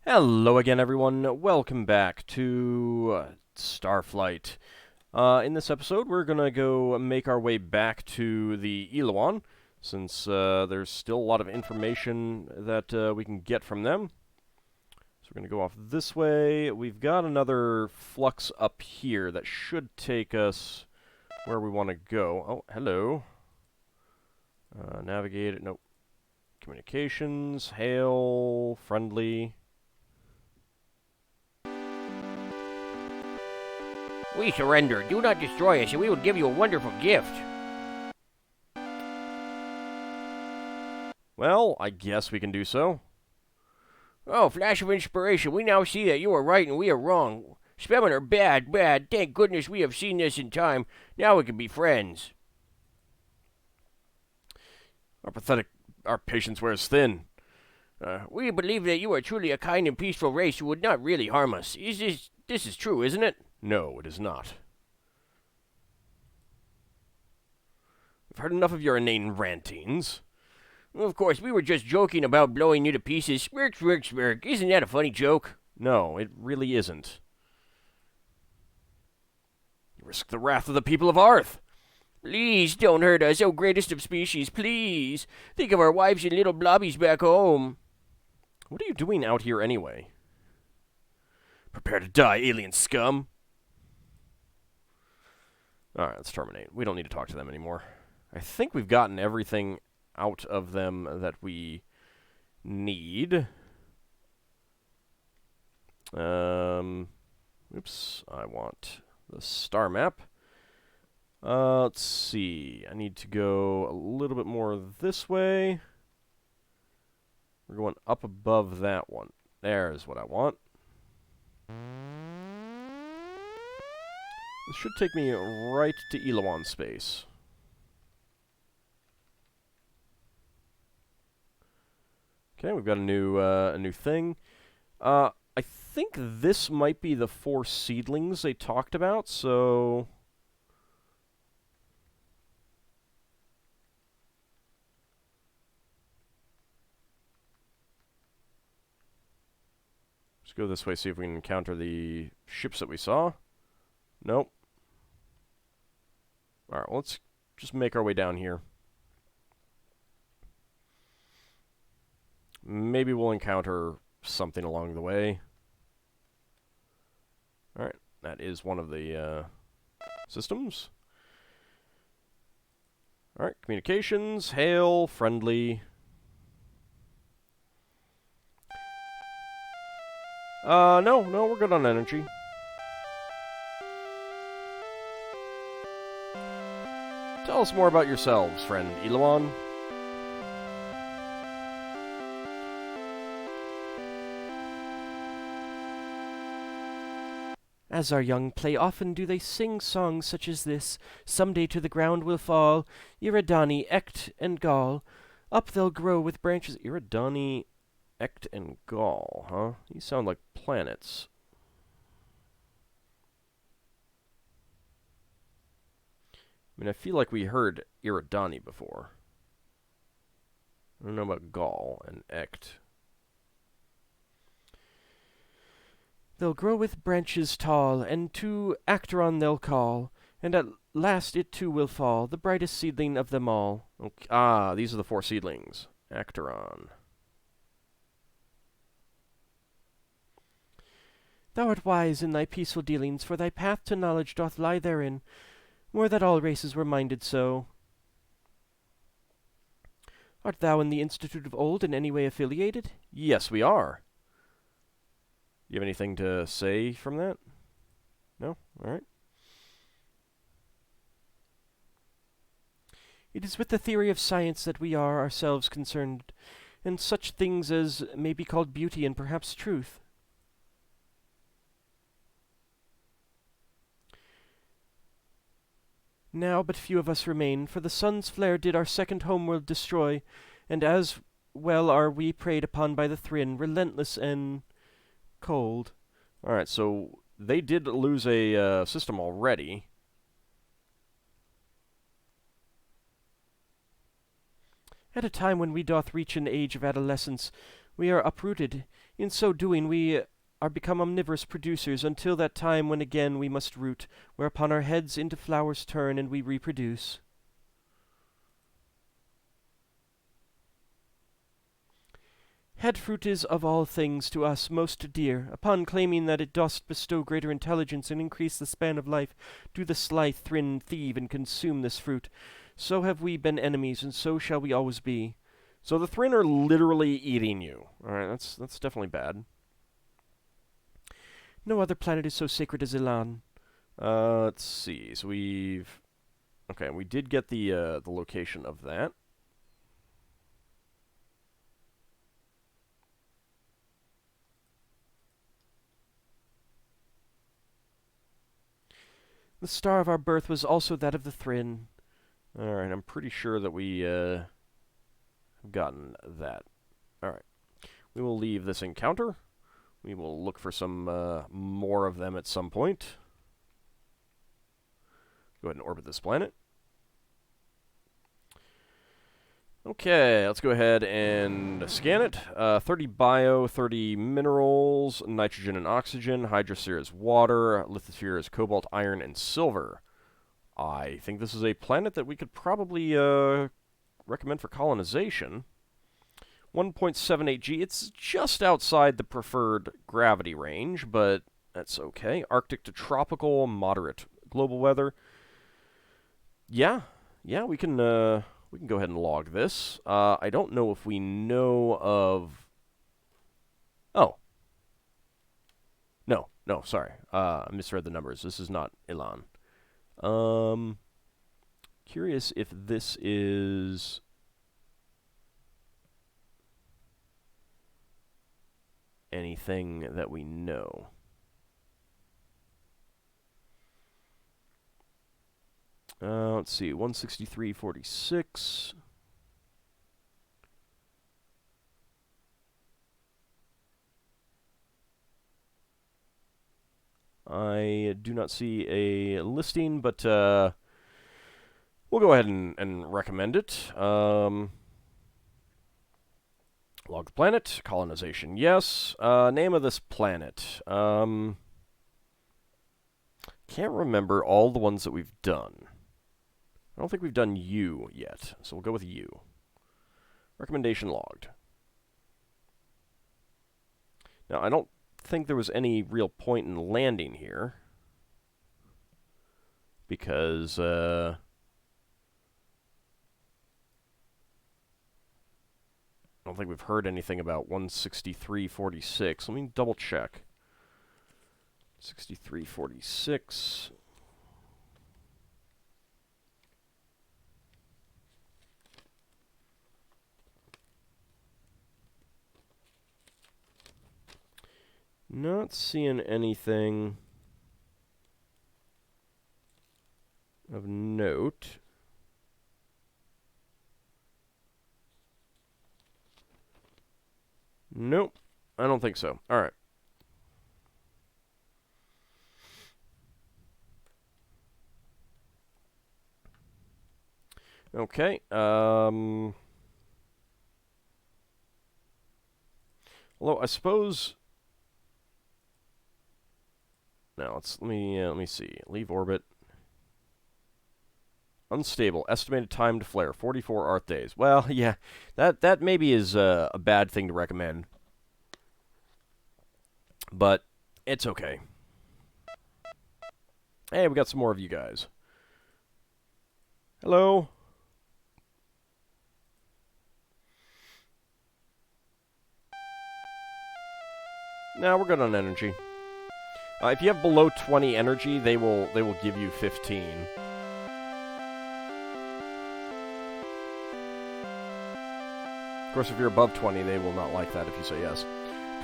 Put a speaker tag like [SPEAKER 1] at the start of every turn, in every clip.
[SPEAKER 1] Hello again, everyone. Welcome back to Starflight. In this episode, we're going to go make our way back to the Elowan, since there's still a lot of information that we can get from them. So we're going to go off this way. We've got another flux up here that should take us where we want to go. Oh, hello. Navigate. Nope. Communications. Hail. Friendly.
[SPEAKER 2] We surrender. Do not destroy us, and we will give you a wonderful gift.
[SPEAKER 1] Well, I guess we can do so.
[SPEAKER 2] Oh, flash of inspiration. We now see that you are right and we are wrong. Spellmen are bad, bad. Thank goodness we have seen this in time. Now we can be friends.
[SPEAKER 1] Our patience wears thin.
[SPEAKER 2] We believe that you are truly a kind and peaceful race who would not really harm us. This is true, isn't it?
[SPEAKER 1] No, it is not. We've heard enough of your inane rantings.
[SPEAKER 2] Of course, we were just joking about blowing you to pieces. Smirk, smirk, smirk. Isn't that a funny joke?
[SPEAKER 1] No, it really isn't. You risk the wrath of the people of Arth.
[SPEAKER 2] Please don't hurt us, O greatest of species, please. Think of our wives and little blobbies back home.
[SPEAKER 1] What are you doing out here anyway? Prepare to die, alien scum. Alright, let's terminate. We don't need to talk to them anymore. I think we've gotten everything out of them that we need. Oops, I want the star map. Let's see. I need to go a little bit more this way. We're going up above that one. There's what I want. This should take me right to Elowan space. Okay, we've got a new thing. I think this might be the 4 seedlings they talked about, so let's go this way, see if we can encounter the ships that we saw. Nope. Alright, well, let's just make our way down here. Maybe we'll encounter something along the way. Alright, that is one of the systems. Alright, communications, hail, friendly. No, we're good on energy. Tell us more about yourselves, friend Elowan.
[SPEAKER 3] As our young play, often do they sing songs such as this. Someday to the ground will fall, Iridani, Ect, and Gall. Up they'll grow with branches.
[SPEAKER 1] Iridani, Ect, and Gall, huh? These sound like planets. I mean, I feel like we heard Iridani before. I don't know about Gall and Ect.
[SPEAKER 3] They'll grow with branches tall, and to Acteron they'll call, and at last it too will fall, the brightest seedling of them all.
[SPEAKER 1] Okay. These are the 4 seedlings. Acteron.
[SPEAKER 3] Thou art wise in thy peaceful dealings, for thy path to knowledge doth lie therein, more that all races were minded so. Art thou in the Institute of Old in any way affiliated?
[SPEAKER 1] Yes, we are. Do you have anything to say from that? No? Alright.
[SPEAKER 3] It is with the theory of science that we are ourselves concerned, and such things as may be called beauty and perhaps truth. Now but few of us remain, for the sun's flare did our second homeworld destroy, and as well are we preyed upon by the Thrinn, relentless and cold.
[SPEAKER 1] Alright, so they did lose a system already.
[SPEAKER 3] At a time when we doth reach an age of adolescence, we are uprooted, In so doing, we are become omnivorous producers until that time when again we must root, whereupon our heads into flowers turn and we reproduce. Head fruit is of all things to us most dear. Upon claiming that it dost bestow greater intelligence and increase the span of life, do the sly Thrinn thieve and consume this fruit. So have we been enemies, and so shall we always be.
[SPEAKER 1] So the Thrinn are literally eating you. Alright, that's definitely bad.
[SPEAKER 3] No other planet is so sacred as Elowan.
[SPEAKER 1] Let's see. So we've... Okay, we did get the location of that.
[SPEAKER 3] The star of our birth was also that of the Thrinn.
[SPEAKER 1] Alright, I'm pretty sure that we have gotten that. Alright. We will leave this encounter. We will look for some more of them at some point. Go ahead and orbit this planet. Okay, let's go ahead and scan it. 30 bio, 30 minerals, nitrogen and oxygen, hydrosphere is water, lithosphere is cobalt, iron, and silver. I think this is a planet that we could probably recommend for colonization. 1.78 G, it's just outside the preferred gravity range, but that's okay. Arctic to tropical, moderate global weather. Yeah, we can go ahead and log this. I don't know if we know of... Oh. No, sorry. I misread the numbers. This is not Elowan. Curious if this is... anything that we know. Let's see, 163.46. I do not see a listing, but we'll go ahead and recommend it. Log the planet. Colonization, yes. Name of this planet. Can't remember all the ones that we've done. I don't think we've done U yet, so we'll go with U. Recommendation logged. Now, I don't think there was any real point in landing here, because, I don't think we've heard anything about 163.46. Let me double check. 63.46. Not seeing anything of note. Nope, I don't think so. All right. Okay. Although I suppose. Now let me see. Leave orbit. Unstable. Estimated time to flare 44 Earth days. Well, yeah, that maybe is a bad thing to recommend, but it's okay. Hey, we got some more of you guys. Hello. Now we're good on energy. If you have below 20 energy, they will give you 15. Of course, if you're above 20, they will not like that if you say yes.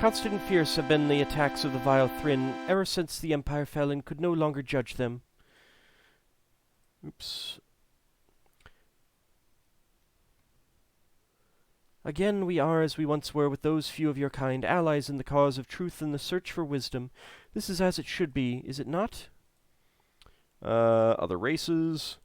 [SPEAKER 3] Constant and fierce have been the attacks of the vile Thrinn ever since the Empire fell and could no longer judge them.
[SPEAKER 1] Oops.
[SPEAKER 3] Again, we are as we once were with those few of your kind, allies in the cause of truth and the search for wisdom. This is as it should be, is it not?
[SPEAKER 1] Other races.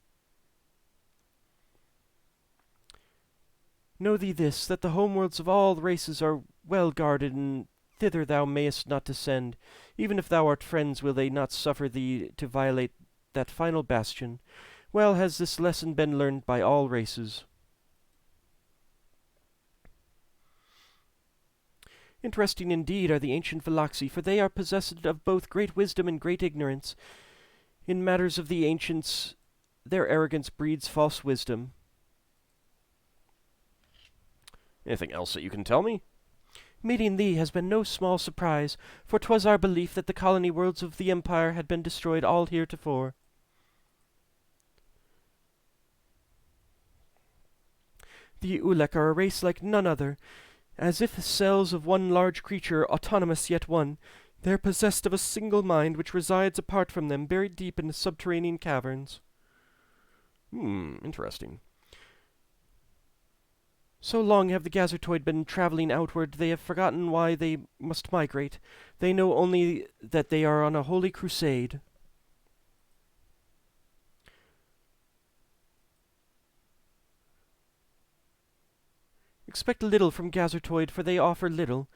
[SPEAKER 3] Know thee this, that the homeworlds of all the races are well guarded, and thither thou mayest not descend. Even if thou art friends, will they not suffer thee to violate that final bastion? Well has this lesson been learned by all races. Interesting indeed are the ancient Veloxi, for they are possessed of both great wisdom and great ignorance. In matters of the ancients, their arrogance breeds false wisdom.
[SPEAKER 1] Anything else that you can tell me?
[SPEAKER 3] Meeting thee has been no small surprise, for 'twas our belief that the colony worlds of the Empire had been destroyed all heretofore. The Ulek are a race like none other, as if cells of one large creature, autonomous yet one. They are possessed of a single mind which resides apart from them, buried deep in the subterranean caverns.
[SPEAKER 1] Interesting.
[SPEAKER 3] So long have the Gazertoid been traveling outward, they have forgotten why they must migrate. They know only that they are on a holy crusade. Expect little from Gazertoid, for they offer little.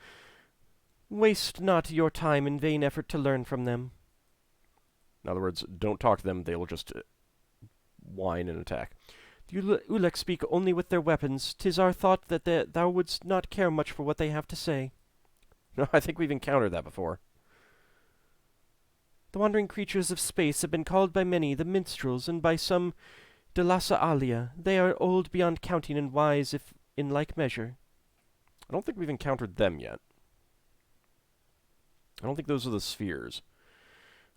[SPEAKER 3] Waste not your time in vain effort to learn from them.
[SPEAKER 1] In other words, don't talk to them, they will just whine and attack.
[SPEAKER 3] The Ulek speak only with their weapons. 'Tis our thought that thou wouldst not care much for what they have to say.
[SPEAKER 1] No, I think we've encountered that before.
[SPEAKER 3] The wandering creatures of space have been called by many the minstrels, and by some Delasa Alia. They are old beyond counting and wise if in like measure.
[SPEAKER 1] I don't think we've encountered them yet. I don't think those are the spheres.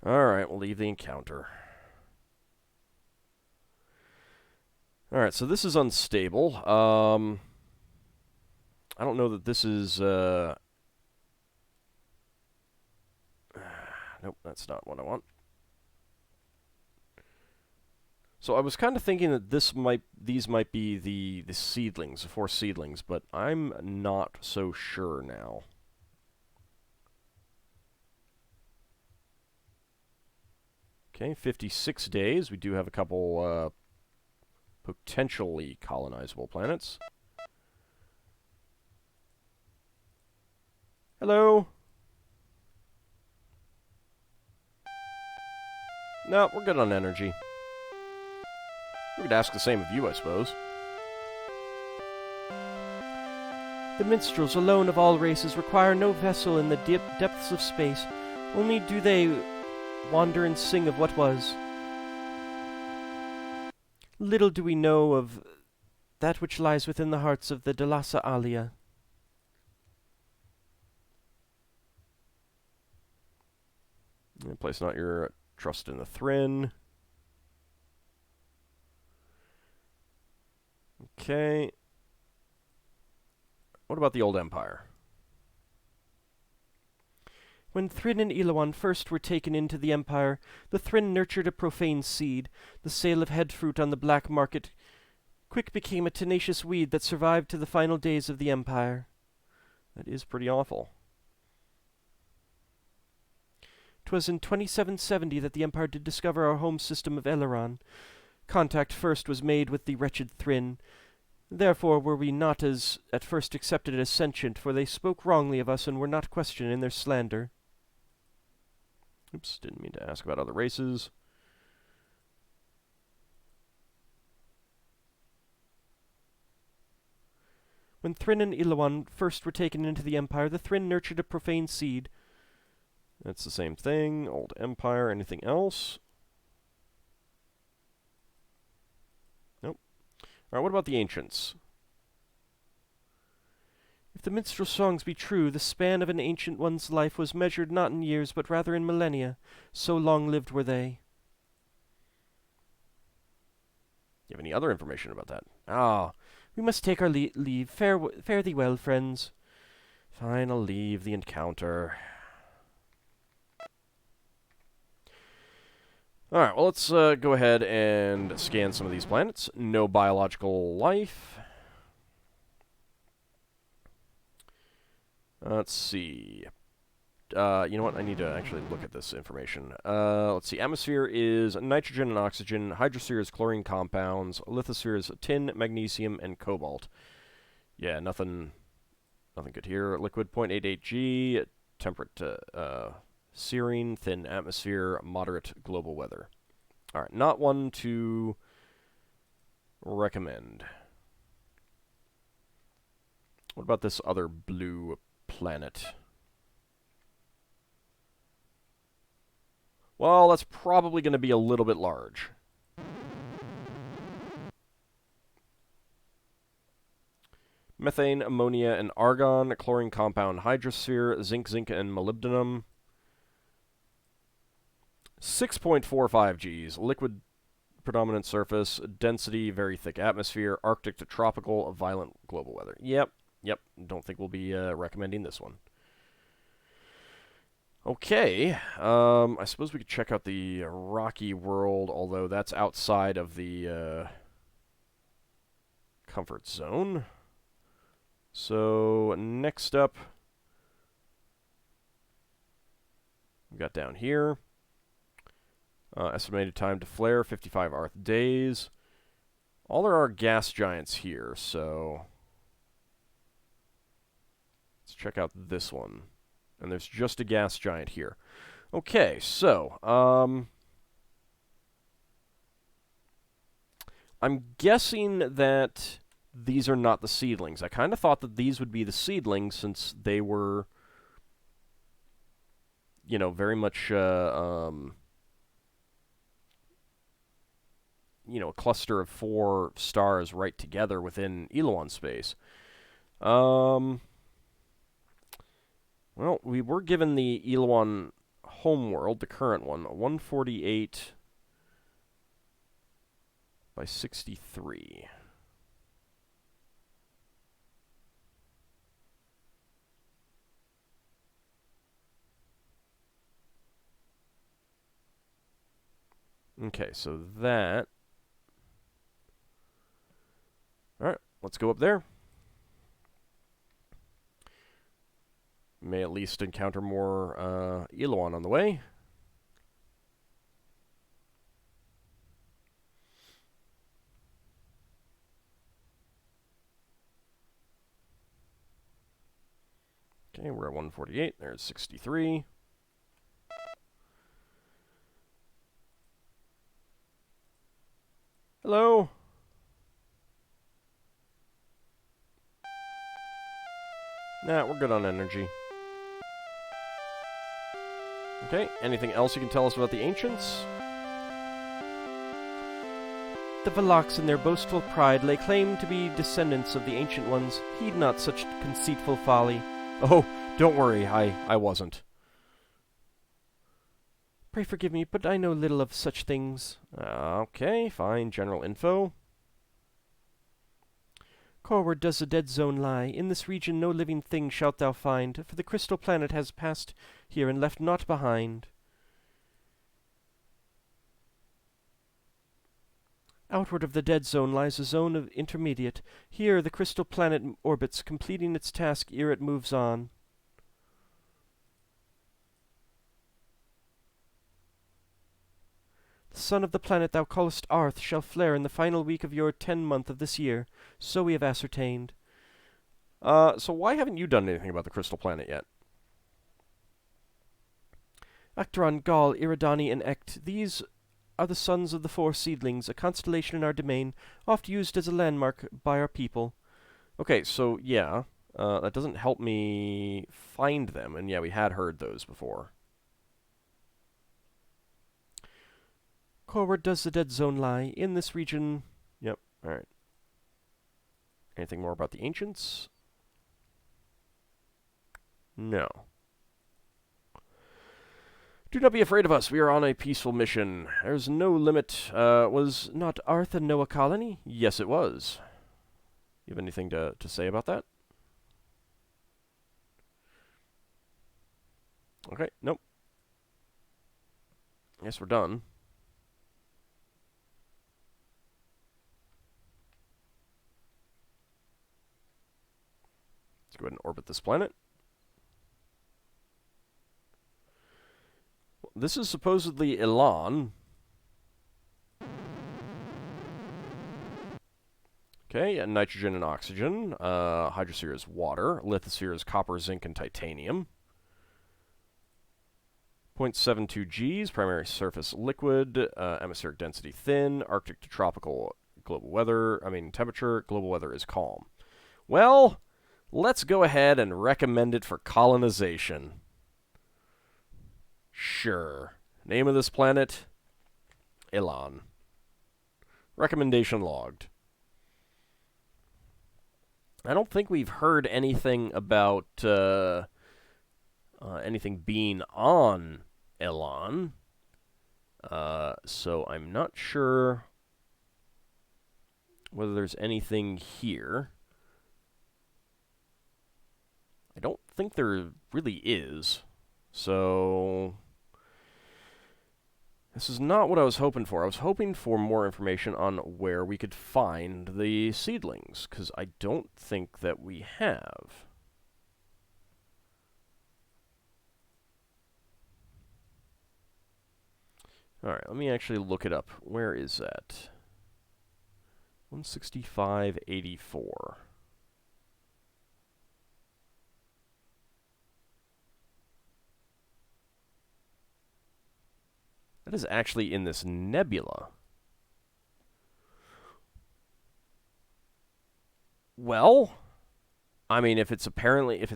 [SPEAKER 1] Alright, we'll leave the encounter. Alright, so this is unstable. I don't know that this is, Nope, that's not what I want. So I was kind of thinking that these might be the seedlings, the 4 seedlings, but I'm not so sure now. Okay, 56 days. We do have a couple potentially colonizable planets. Hello? No, we're good on energy. We could ask the same of you, I suppose.
[SPEAKER 3] The minstrels alone of all races require no vessel in the depths of space. Only do they wander and sing of what was. Little do we know of that which lies within the hearts of the Delasa Alia.
[SPEAKER 1] Place not your trust in the Thryn. Okay. What about the old Empire?
[SPEAKER 3] When Thryn and Elowan first were taken into the Empire, the Thryn nurtured a profane seed. The sale of head fruit on the black market quick became a tenacious weed that survived to the final days of the Empire.
[SPEAKER 1] That is pretty awful.
[SPEAKER 3] 'Twas in 2770 that the Empire did discover our home system of Elowan. Contact first was made with the wretched Thryn. Therefore were we not as at first accepted as sentient, for they spoke wrongly of us and were not questioned in their slander.
[SPEAKER 1] Oops, didn't mean to ask about other races.
[SPEAKER 3] When Thryn and Elowan first were taken into the Empire, the Thryn nurtured a profane seed.
[SPEAKER 1] That's the same thing. Old Empire. Anything else? Nope. Alright, what about the ancients?
[SPEAKER 3] If the minstrel songs be true, the span of an ancient one's life was measured not in years, but rather in millennia. So long-lived were they.
[SPEAKER 1] Do you have any other information about that?
[SPEAKER 3] Ah, we must take our leave. Fare thee well, friends.
[SPEAKER 1] Fine, I'll leave the encounter. Alright, well, let's go ahead and scan some of these planets. No biological life. Let's see. You know what? I need to actually look at this information. Let's see. Atmosphere is nitrogen and oxygen. Hydrosphere is chlorine compounds. Lithosphere is tin, magnesium, and cobalt. Yeah, nothing Nothing good here. Liquid 0.88 G, temperate serene, thin atmosphere, moderate global weather. Alright, not one to recommend. What about this other blue planet? Well, that's probably going to be a little bit large. Methane, ammonia, and argon, chlorine compound, hydrosphere, zinc, and molybdenum. 6.45 Gs, liquid predominant surface, density, very thick atmosphere, Arctic to tropical, violent global weather. Yep, don't think we'll be recommending this one. Okay, I suppose we could check out the rocky world, although that's outside of the comfort zone. So, next up, we've got down here, estimated time to flare, 55 Earth days. All there are gas giants here, so let's check out this one. And there's just a gas giant here. Okay, so, I'm guessing that these are not the seedlings. I kind of thought that these would be the seedlings since they were, you know, very much, you know, a cluster of 4 stars right together within Elowan space. Well, we were given the Elowan homeworld, the current one, 148 by 63. Okay, so that... Alright, let's go up there. May at least encounter more Elowan on the way. Okay, we're at 148. There's 63. Hello? Nah, we're good on energy. Okay, anything else you can tell us about the ancients?
[SPEAKER 3] The Valaks in their boastful pride lay claim to be descendants of the Ancient Ones. Heed not such conceitful folly.
[SPEAKER 1] Oh, don't worry, I wasn't.
[SPEAKER 3] Pray forgive me, but I know little of such things.
[SPEAKER 1] Okay, fine, general info.
[SPEAKER 3] Corward does the dead zone lie. In this region no living thing shalt thou find, for the crystal planet has passed here and left naught behind. Outward of the dead zone lies a zone of intermediate. Here the crystal planet orbits, completing its task ere it moves on. The sun of the planet thou callest Arth shall flare in the final week of your 10th month of this year. So we have ascertained.
[SPEAKER 1] So why haven't you done anything about the crystal planet yet?
[SPEAKER 3] Acteron, Gaul, Iridani, and Ect, these are the sons of the 4 Seedlings, a constellation in our domain, oft used as a landmark by our people.
[SPEAKER 1] Okay, so yeah, that doesn't help me find them, and yeah, we had heard those before.
[SPEAKER 3] Corward does the dead zone lie. In this region...
[SPEAKER 1] Yep, alright. Anything more about the ancients? No. Do not be afraid of us. We are on a peaceful mission. There's no limit. Was not Arth a Noah colony? Yes, it was. You have anything to say about that? Okay, nope. Guess we're done. Let's go ahead and orbit this planet. This is supposedly Elowan. Okay, nitrogen and oxygen. Hydrosphere is water. Lithosphere is copper, zinc, and titanium. 0.72 Gs, primary surface liquid, atmospheric density thin, Arctic to tropical global weather, temperature, global weather is calm. Well, let's go ahead and recommend it for colonization. Sure. Name of this planet? Elowan. Recommendation logged. I don't think we've heard anything about anything being on Elowan, so I'm not sure whether there's anything here. I don't think there really is, so this is not what I was hoping for. I was hoping for more information on where we could find the seedlings, because I don't think that we have. Alright, let me actually look it up. Where is that? 165.84. That is actually in this nebula. Well, if it's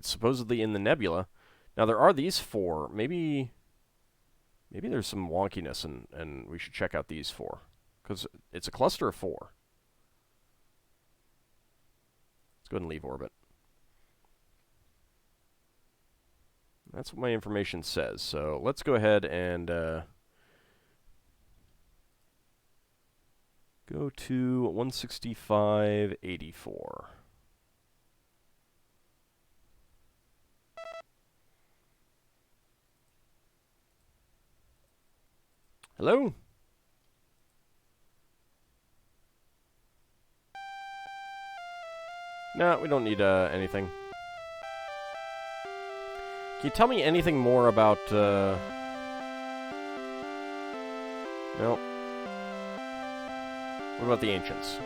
[SPEAKER 1] supposedly in the nebula, now there are these 4. Maybe there's some wonkiness, and we should check out these 4. Because it's a cluster of 4. Let's go ahead and leave orbit. That's what my information says. So let's go ahead and go to 165.84. Hello? No, we don't need anything. Can you tell me anything more about... No. What about the ancients?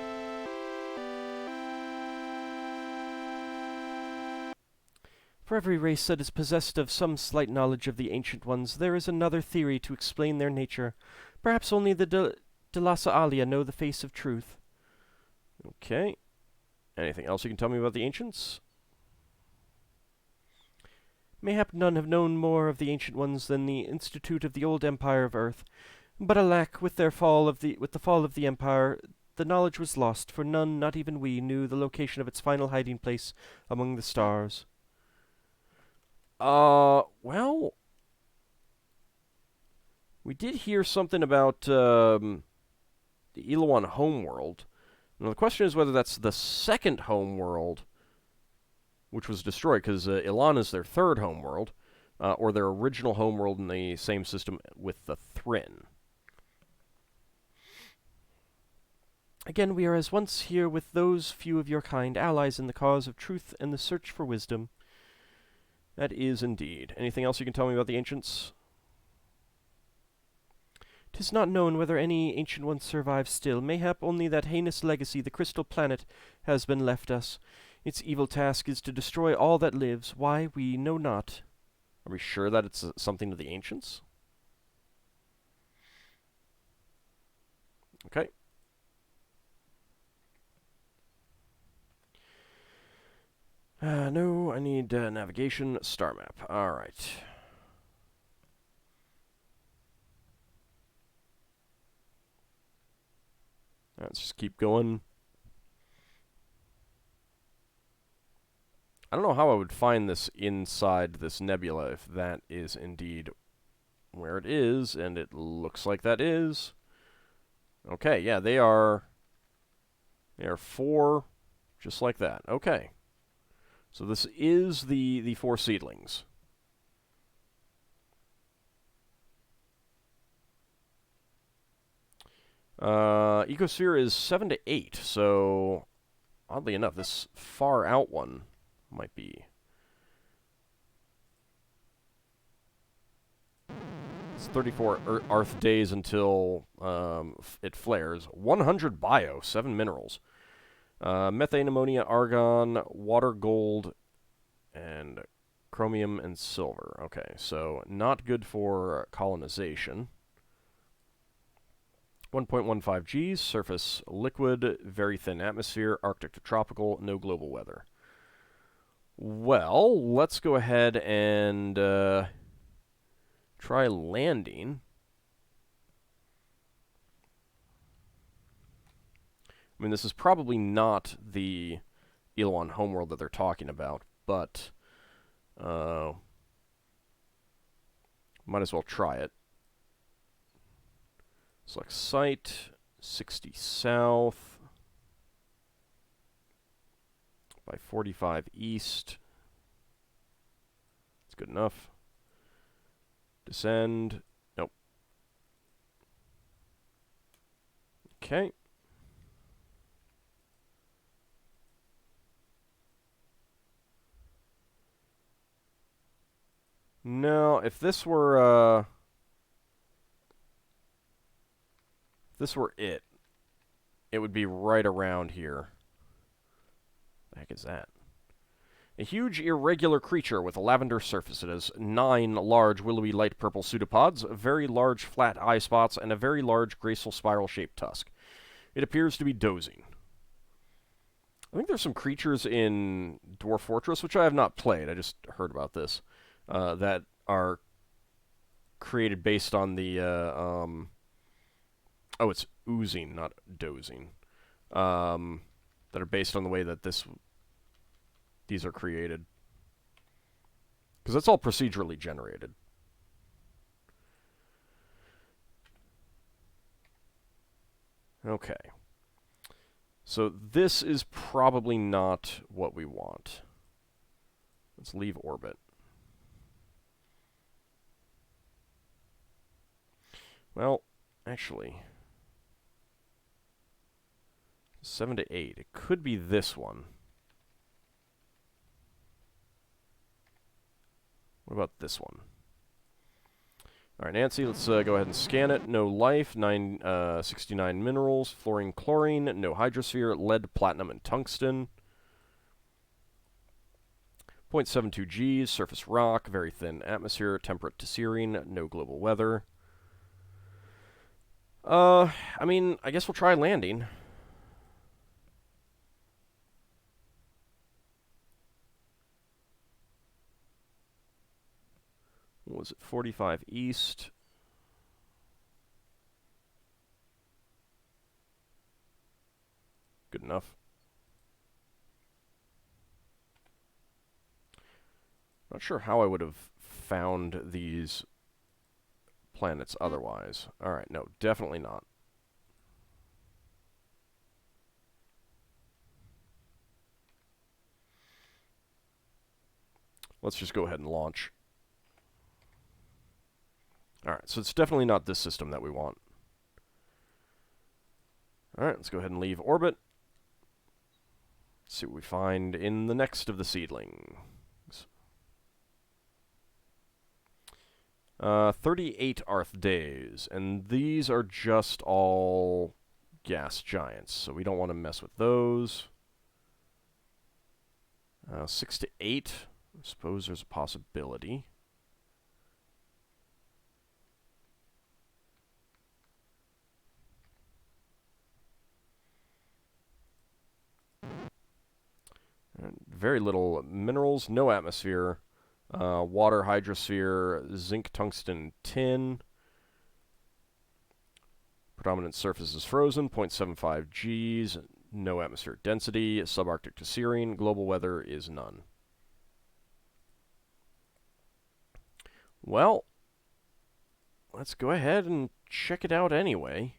[SPEAKER 3] For every race that is possessed of some slight knowledge of the Ancient Ones, there is another theory to explain their nature. Perhaps only the De Lassa Alia know the face of truth.
[SPEAKER 1] Okay. Anything else you can tell me about the ancients?
[SPEAKER 3] Mayhap none have known more of the Ancient Ones than the Institute of the Old Empire of Earth. But alack, with the fall of the Empire, the knowledge was lost, for none, not even we, knew the location of its final hiding place among the stars.
[SPEAKER 1] Well, we did hear something about the Elowan homeworld. Now the question is whether that's the second homeworld which was destroyed, because Elan is their third homeworld, or their original homeworld in the same system with the Thryn.
[SPEAKER 3] Again, we are as once here with those few of your kind, allies in the cause of truth and the search for wisdom.
[SPEAKER 1] That is indeed. Anything else you can tell me about the ancients?
[SPEAKER 3] 'Tis not known whether any ancient one survives still. Mayhap only that heinous legacy, the crystal planet, has been left us. Its evil task is to destroy all that lives. Why, we know not.
[SPEAKER 1] Are we sure that it's something to the ancients? Okay. No, I need navigation, star map. Alright. Let's just keep going. I don't know how I would find this inside this nebula, if that is indeed where it is, and it looks like that is. Okay, yeah, they are 4, just like that. Okay. So this is the 4 seedlings. Ecosphere is 7 to 8, so oddly enough, this far out one might be. It's 34 Earth days until it flares. 100 bio, 7 minerals. Methane, ammonia, argon, water, gold, and chromium and silver. Okay, so not good for colonization. 1.15 Gs, surface liquid, very thin atmosphere, Arctic to tropical, no global weather. Well, let's go ahead and try landing. I mean, this is probably not the Elowan homeworld that they're talking about, but might as well try it. Select site, 60 south by 45 east. That's good enough. Descend. Nope. Okay. No, if this were it, it would be right around here. The heck is that? A huge irregular creature with a lavender surface. It has 9 large willowy light purple pseudopods, very large flat eye spots, and a very large graceful spiral-shaped tusk. It appears to be dozing. I think there's some creatures in Dwarf Fortress, which I have not played, I just heard about this, that are created based on the, oh, it's oozing, not dozing, that are based on the way that these are created. Because that's all procedurally generated. Okay. So this is probably not what we want. Let's leave orbit. Well, actually, 7 to 8. It could be this one. What about this one? Alright, Nancy, let's go ahead and scan it. No life, 69 minerals, fluorine, chlorine, no hydrosphere, lead, platinum, and tungsten. 0.72 Gs, surface rock, very thin atmosphere, temperate to serene, no global weather. I mean, I guess we'll try landing. What was it? 45 east. Good enough. Not sure how I would have found these planets otherwise. Alright, no, definitely not. Let's just go ahead and launch. Alright, so it's definitely not this system that we want. Alright, let's go ahead and leave orbit. See what we find in the next of the seedlings. 38 Arth days, and these are just all gas giants, so we don't want to mess with those. 6 to 8, I suppose there's a possibility. And very little minerals, no atmosphere. Water, hydrosphere, zinc, tungsten, tin. Predominant surface is frozen, 0.75 Gs, no atmospheric density, subarctic to serene, global weather is none. Well, let's go ahead and check it out anyway.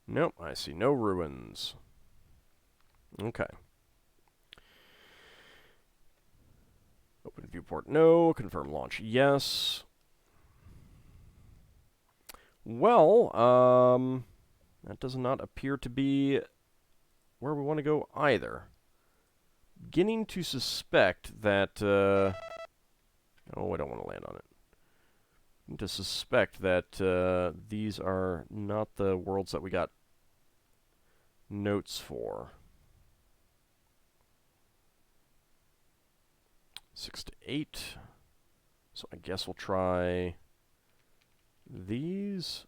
[SPEAKER 1] Nope, I see no ruins. Okay. Open viewport, no. Confirm launch, yes. Well, That does not appear to be where we want to go either. Beginning to suspect that, oh, I don't want to land on it. Beginning to suspect that these are not the worlds that we got notes for. 6 to 8. So I guess we'll try these.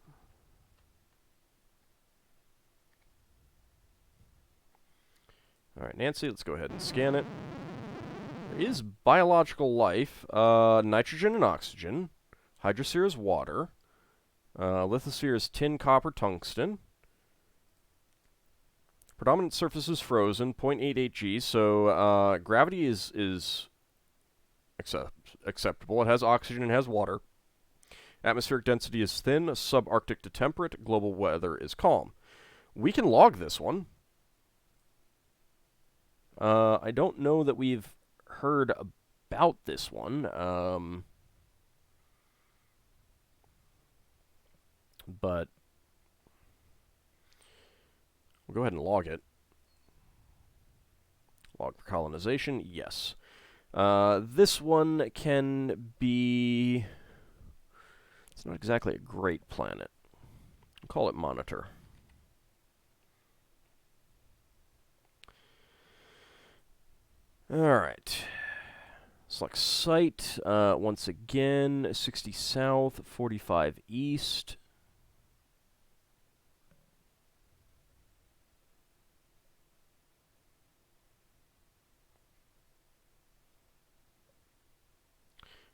[SPEAKER 1] Alright, Nancy, let's go ahead and scan it. There is biological life. Nitrogen and oxygen. Hydrosphere is water. Lithosphere is tin, copper, tungsten. Predominant surface is frozen, 0.88 G, so gravity is acceptable. It has oxygen and has water. Atmospheric density is thin, subarctic to temperate. Global weather is calm. We can log this one. I don't know that we've heard about this one. But we'll go ahead and log it. Log for colonization, yes. This one can be... It's not exactly a great planet. I'll call it Monitor. Alright. Select site. Once again, 60 south, 45 east.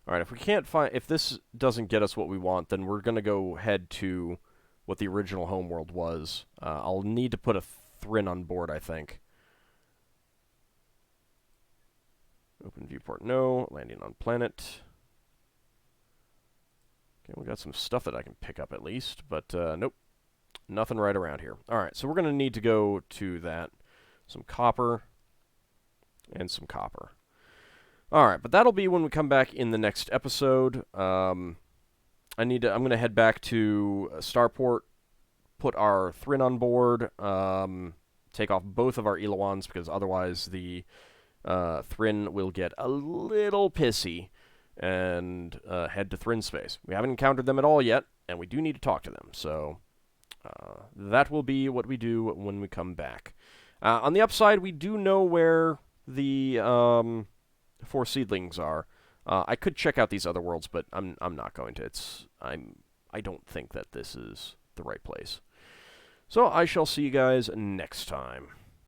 [SPEAKER 1] Alright, if we can't find... If this doesn't get us what we want, then we're going to go head to what the original homeworld was. I'll need to put a Thrin on board, I think. Open viewport, no. Landing on planet. Okay, we got some stuff that I can pick up at least, but nope. Nothing right around here. Alright, so we're going to need to go to that. Some copper. And some copper. Alright, but that'll be when we come back in the next episode. I'm going to head back to Starport, put our Thrin on board, take off both of our Elowans, because otherwise the Thrin will get a little pissy, and head to Thrin space. We haven't encountered them at all yet, and we do need to talk to them, so that will be what we do when we come back. On the upside, we do know where the 4 seedlings are. I could check out these other worlds, but I'm not going to. I don't think that this is the right place. So I shall see you guys next time.